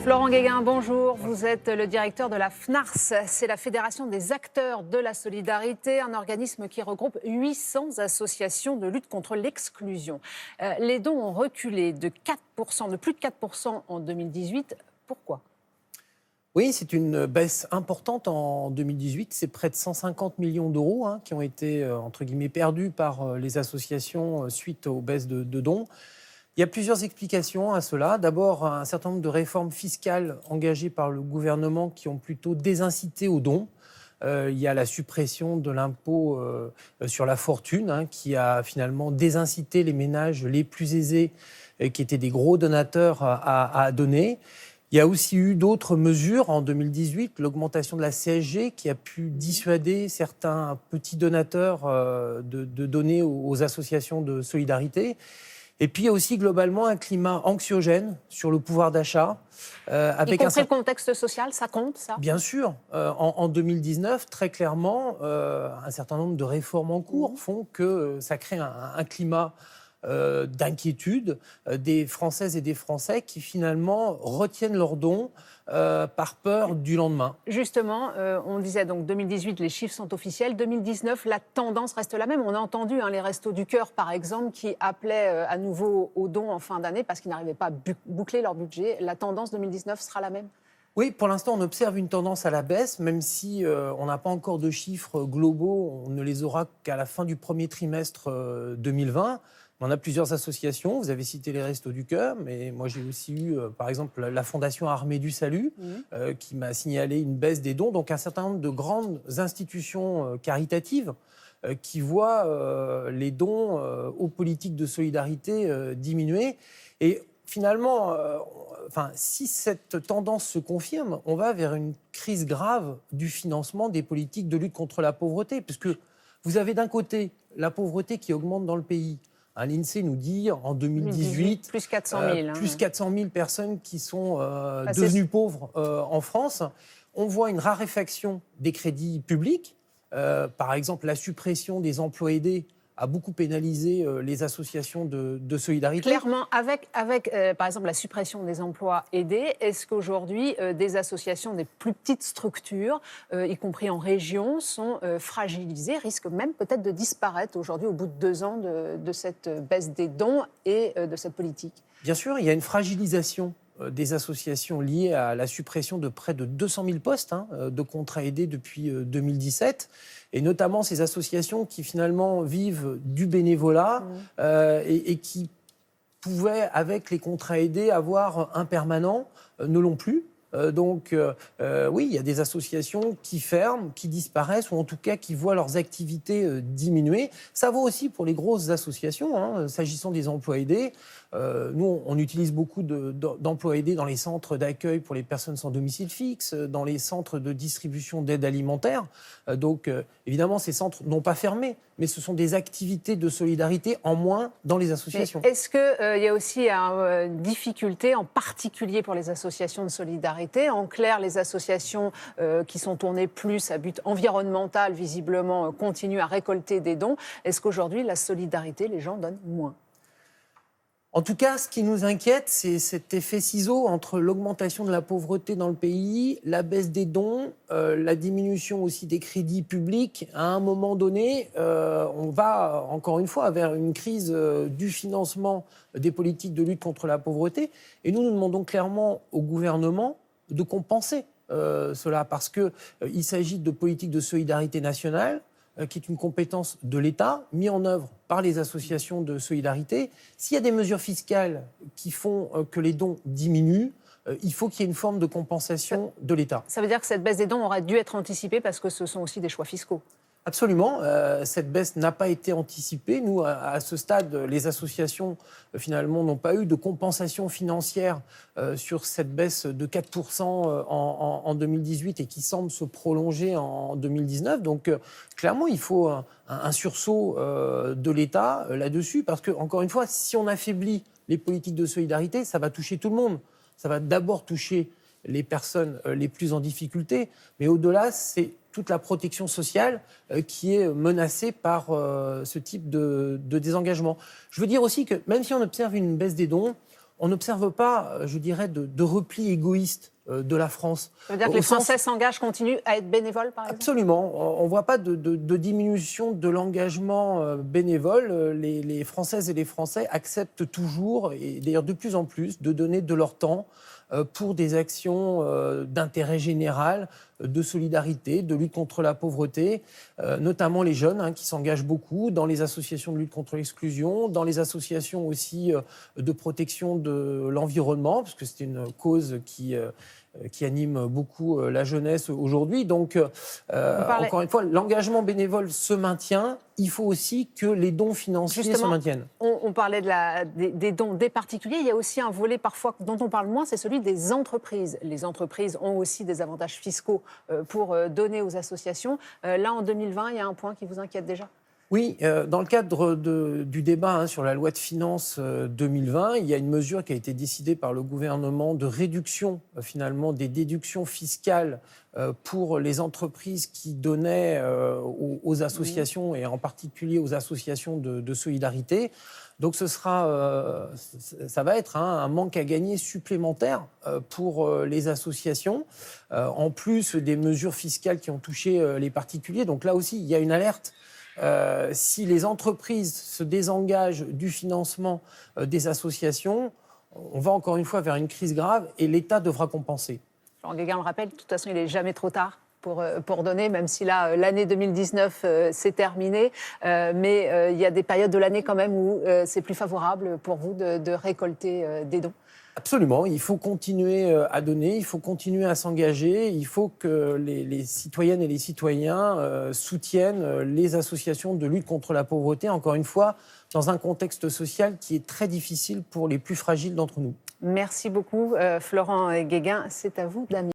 Florent Guéguin, bonjour. Vous êtes le directeur de la FNARS, c'est la Fédération des acteurs de la solidarité, un organisme qui regroupe 800 associations de lutte contre l'exclusion. Les dons ont reculé de 4%, de plus de 4% en 2018. Pourquoi ? Oui, c'est une baisse importante en 2018. C'est près de 150 millions d'euros qui ont été, entre guillemets, perdus par les associations suite aux baisses de dons. Il y a plusieurs explications à cela. D'abord, un certain nombre de réformes fiscales engagées par le gouvernement qui ont plutôt désincité aux dons. Il y a la suppression de l'impôt sur la fortune qui a finalement désincité les ménages les plus aisés qui étaient des gros donateurs à donner. Il y a aussi eu d'autres mesures en 2018, l'augmentation de la CSG qui a pu dissuader certains petits donateurs de donner aux associations de solidarité. Et puis, il y a aussi globalement un climat anxiogène sur le pouvoir d'achat. Y compris le contexte social, ça compte, ça ? Bien sûr. En 2019, très clairement, un certain nombre de réformes en cours font que ça crée un climat d'inquiétude des Françaises et des Français qui finalement retiennent leurs dons par peur du lendemain. Justement, on disait donc 2018, les chiffres sont officiels. 2019, la tendance reste la même. On a entendu les Restos du Cœur, par exemple, qui appelaient à nouveau aux dons en fin d'année parce qu'ils n'arrivaient pas à boucler leur budget. La tendance 2019 sera la même ? Oui, pour l'instant, on observe une tendance à la baisse, même si on n'a pas encore de chiffres globaux. On ne les aura qu'à la fin du premier trimestre 2020. On a plusieurs associations, vous avez cité les Restos du Cœur, mais moi j'ai aussi eu, par exemple, la Fondation Armée du Salut, qui m'a signalé une baisse des dons. Donc un certain nombre de grandes institutions caritatives qui voient les dons aux politiques de solidarité diminuer. Et finalement, si cette tendance se confirme, on va vers une crise grave du financement des politiques de lutte contre la pauvreté, puisque vous avez d'un côté la pauvreté qui augmente dans le pays. L'INSEE nous dit en 2018 plus 400 000, plus 400 000 personnes qui sont devenues pauvres en France. On voit une raréfaction des crédits publics. Par exemple, la suppression des emplois aidés a beaucoup pénalisé les associations de solidarité. Clairement, avec par exemple la suppression des emplois aidés, est-ce qu'aujourd'hui des associations, des plus petites structures, y compris en région, sont fragilisées, risquent même peut-être de disparaître aujourd'hui au bout de 2 ans de cette baisse des dons et de cette politique ? Bien sûr, il y a une fragilisation des associations liées à la suppression de près de 200 000 postes de contrats aidés depuis 2017, et notamment ces associations qui finalement vivent du bénévolat et qui pouvaient, avec les contrats aidés, avoir un permanent, ne l'ont plus. Oui, il y a des associations qui ferment, qui disparaissent, ou en tout cas qui voient leurs activités diminuer. Ça vaut aussi pour les grosses associations, s'agissant des emplois aidés. Nous, on utilise beaucoup d'emplois aidés dans les centres d'accueil pour les personnes sans domicile fixe, dans les centres de distribution d'aide alimentaire. Évidemment, ces centres n'ont pas fermé, mais ce sont des activités de solidarité en moins dans les associations. Mais est-ce qu'il y a aussi une difficulté, en particulier pour les associations de solidarité ? En clair, les associations qui sont tournées plus à but environnemental, visiblement, continuent à récolter des dons. Est-ce qu'aujourd'hui, la solidarité, les gens donnent moins ? En tout cas, ce qui nous inquiète, c'est cet effet ciseau entre l'augmentation de la pauvreté dans le pays, la baisse des dons, la diminution aussi des crédits publics. À un moment donné, on va, encore une fois, vers une crise du financement des politiques de lutte contre la pauvreté. Et nous demandons clairement au gouvernement de compenser cela, parce qu'il s'agit de politiques de solidarité nationale, qui est une compétence de l'État, mise en œuvre par les associations de solidarité. S'il y a des mesures fiscales qui font que les dons diminuent, il faut qu'il y ait une forme de compensation de l'État. Ça veut dire que cette baisse des dons aurait dû être anticipée parce que ce sont aussi des choix fiscaux. Absolument. Cette baisse n'a pas été anticipée. Nous, à ce stade, les associations, finalement, n'ont pas eu de compensation financière sur cette baisse de 4% en 2018 et qui semble se prolonger en 2019. Donc, clairement, il faut un sursaut de l'État là-dessus parce que, encore une fois, si on affaiblit les politiques de solidarité, ça va toucher tout le monde. Ça va d'abord toucher les personnes les plus en difficulté, mais au-delà, c'est toute la protection sociale qui est menacée par ce type de désengagement. Je veux dire aussi que même si on observe une baisse des dons, on n'observe pas, je dirais, de repli égoïste de la France. Ça veut dire que les Français s'engagent, continuent à être bénévoles, par exemple? Absolument. On ne voit pas de diminution de l'engagement bénévole. Les Françaises et les Français acceptent toujours, et d'ailleurs de plus en plus, de donner de leur temps pour des actions d'intérêt général, de solidarité, de lutte contre la pauvreté, notamment les jeunes qui s'engagent beaucoup dans les associations de lutte contre l'exclusion, dans les associations aussi de protection de l'environnement, parce que c'est une cause qui anime beaucoup la jeunesse aujourd'hui. Donc, encore une fois, l'engagement bénévole se maintient. Il faut aussi que les dons financiers se maintiennent. On parlait des dons des particuliers. Il y a aussi un volet parfois dont on parle moins, c'est celui des entreprises. Les entreprises ont aussi des avantages fiscaux pour donner aux associations. Là, en 2020, il y a un point qui vous inquiète déjà? Oui, dans le cadre du débat sur la loi de finances 2020, il y a une mesure qui a été décidée par le gouvernement de réduction finalement des déductions fiscales pour les entreprises qui donnaient aux associations et en particulier aux associations de solidarité. Donc ça va être un manque à gagner supplémentaire pour les associations, en plus des mesures fiscales qui ont touché les particuliers. Donc là aussi, il y a une alerte. Si les entreprises se désengagent du financement des associations, on va encore une fois vers une crise grave et l'État devra compenser. Florent Guéguin le rappelle, de toute façon, il n'est jamais trop tard pour donner, même si là, l'année 2019 s'est terminée. Mais il y a des périodes de l'année quand même où c'est plus favorable pour vous de récolter des dons. Absolument, il faut continuer à donner, il faut continuer à s'engager, il faut que les citoyennes et les citoyens soutiennent les associations de lutte contre la pauvreté, encore une fois, dans un contexte social qui est très difficile pour les plus fragiles d'entre nous. Merci beaucoup, Florent Guéguin. C'est à vous, Damien.